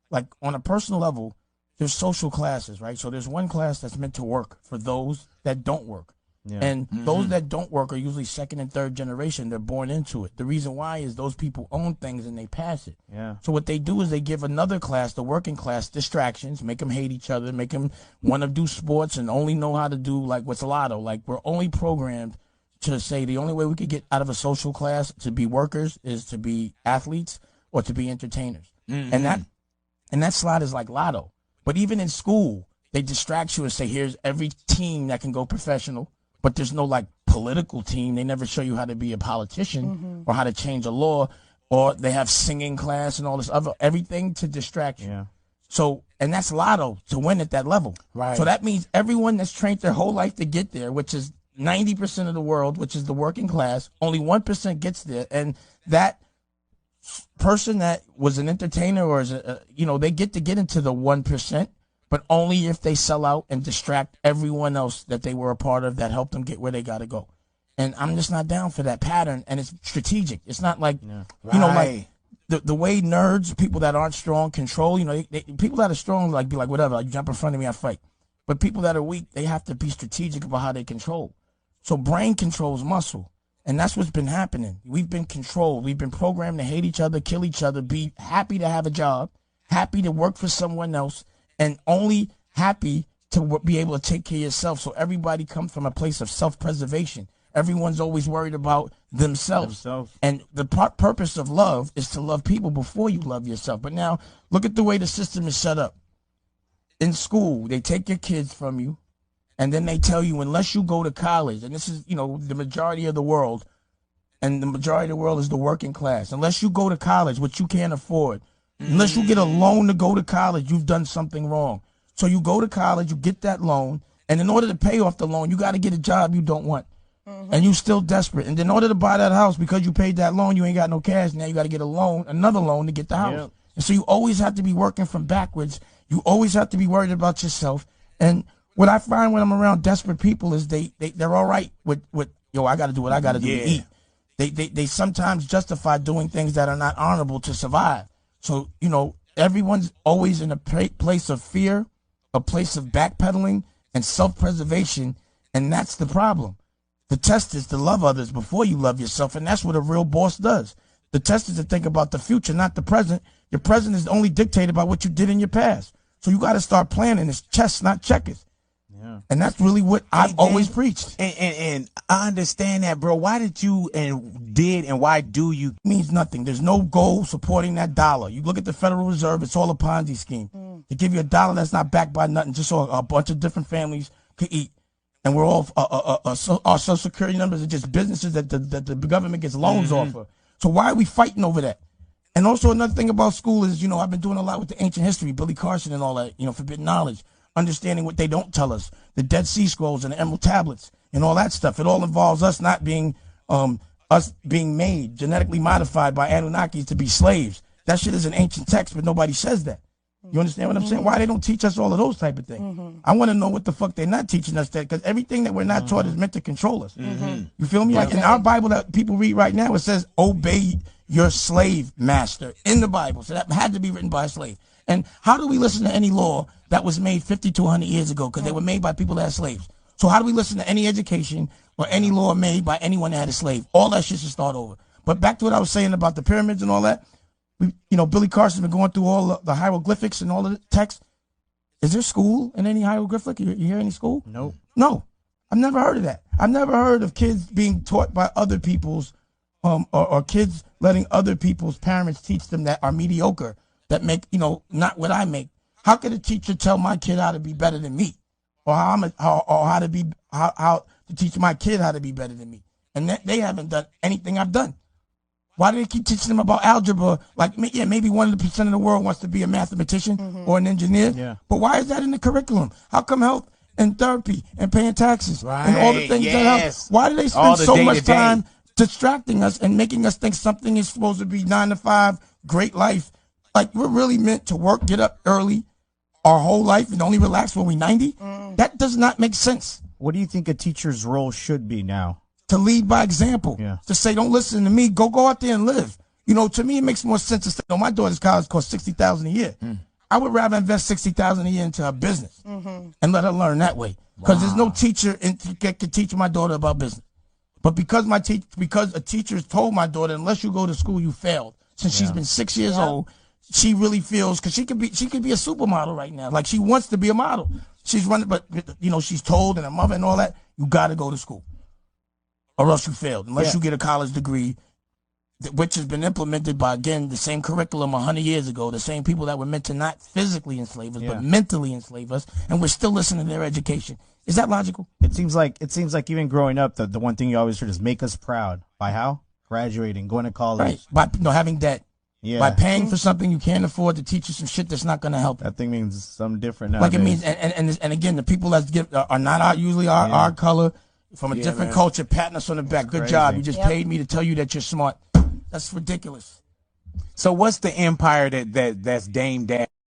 like on a personal level, there's social classes, right? So there's one class that's meant to work for those that don't work. Yeah. And those that don't work are usually second and third generation. They're born into it. The reason why is those people own things and they pass it. Yeah. So what they do is they give another class, the working class, distractions, make them hate each other, make them want to do sports and only know how to do like what's lotto. Like we're only programmed to say the only way we could get out of a social class to be workers is to be athletes or to be entertainers. And that slot is like lotto. But even in school, they distract you and say, here's every team that can go professional. But there's no like political team. They never show you how to be a politician or how to change a law, or they have singing class and all this other everything to distract you. Yeah. So, and that's lotto to win at that level. Right. So that means everyone that's trained their whole life to get there, which is 90% of the world, which is the working class, only 1% gets there. And that person that was an entertainer or is they get into the 1%. But only if they sell out and distract everyone else that they were a part of that helped them get where they got to go. And I'm just not down for that pattern. And it's strategic. It's not like, like the way nerds, people that aren't strong, control, people that are strong, like, be like, whatever, like, jump in front of me, I fight. But people that are weak, they have to be strategic about how they control. So brain controls muscle. And that's what's been happening. We've been controlled. We've been programmed to hate each other, kill each other, be happy to have a job, happy to work for someone else, and only happy to be able to take care of yourself. So everybody comes from a place of self-preservation. Everyone's always worried about themselves. And the purpose of love is to love people before you love yourself. But now, look at the way the system is set up. In school, they take your kids from you, and then they tell you, unless you go to college, and this is, the majority of the world, and the majority of the world is the working class. Unless you go to college, which you can't afford, unless you get a loan to go to college, you've done something wrong. So you go to college, you get that loan, and in order to pay off the loan, you got to get a job you don't want. And you still desperate. And in order to buy that house, because you paid that loan, you ain't got no cash. Now you got to get another loan to get the house. Yep. And so you always have to be working from backwards. You always have to be worried about yourself. And what I find when I'm around desperate people is they're all right with I got to do what I got to do to eat. They sometimes justify doing things that are not honorable to survive. So, everyone's always in a place of fear, a place of backpedaling and self-preservation, and that's the problem. The test is to love others before you love yourself, and that's what a real boss does. The test is to think about the future, not the present. Your present is only dictated by what you did in your past. So you got to start planning. It's chess, not checkers. Yeah. And that's really what I've always preached. And I understand that, bro. Why did you and why do you? It means nothing. There's no goal supporting that dollar. You look at the Federal Reserve, it's all a Ponzi scheme. They give you a dollar that's not backed by nothing, just so a bunch of different families could eat. And we're all, our Social Security numbers are just businesses that the government gets loans off of. So why are we fighting over that? And also another thing about school is, I've been doing a lot with the ancient history, Billy Carson and all that, forbidden knowledge. Understanding what they don't tell us, the Dead Sea Scrolls and the Emerald Tablets and all that stuff. It all involves us not being, made, genetically modified by Anunnakis to be slaves. That shit is an ancient text, but nobody says that. You understand what I'm saying? Why they don't teach us all of those type of things? I want to know what the fuck they're not teaching us that, because everything that we're not taught is meant to control us. You feel me? Like in our Bible that people read right now, it says, obey your slave master in the Bible. So that had to be written by a slave. And how do we listen to any law that was made 50 to 100 years ago? Because they were made by people that had slaves. So how do we listen to any education or any law made by anyone that had a slave? All that shit should start over. But back to what I was saying about the pyramids and all that. Billy Carson's been going through all the hieroglyphics and all of the text. Is there school in any hieroglyphic? You hear any school? Nope. No. I've never heard of that. I've never heard of kids being taught by other people's, or kids letting other people's parents teach them that are mediocre, that make, not what I make. How could a teacher tell my kid how to be better than me? Or how to teach my kid how to be better than me? And they haven't done anything I've done. Why do they keep teaching them about algebra? Like, maybe 1% of the world wants to be a mathematician or an engineer. Yeah. But why is that in the curriculum? How come health and therapy and paying taxes and all the things that help? Why do they spend so much time distracting us and making us think something is supposed to be 9 to 5, great life? Like, we're really meant to work, get up early our whole life and only relax when we're 90? That does not make sense. What do you think a teacher's role should be now? To lead by example. Yeah. To say, don't listen to me, go out there and live. To me, it makes more sense to say, my daughter's college costs $60,000 a year. I would rather invest $60,000 a year into her business and let her learn that way. Because there's no teacher can teach my daughter about business. But because a teacher told my daughter, unless you go to school, you failed. Since she's been 6 years old, she really feels, because she could be a supermodel right now. Like, she wants to be a model. She's running, but you know, she's told, and her mother and all that, you got to go to school, or else you failed. Unless you get a college degree, which has been implemented by, again, the same curriculum 100 years ago, the same people that were meant to not physically enslave us, but mentally enslave us, and we're still listening to their education. Is that logical? It seems like even growing up, the one thing you always heard is make us proud. By how? Graduating, going to college. Right. By having debt. Yeah. By paying for something you can't afford to teach you some shit that's not going to help. That thing means something different now. Like it means, and again, the people that are not usually our color, from a different culture, patting us on the back. Good job. You just paid me to tell you that you're smart. That's ridiculous. So what's the empire that's Dame Dash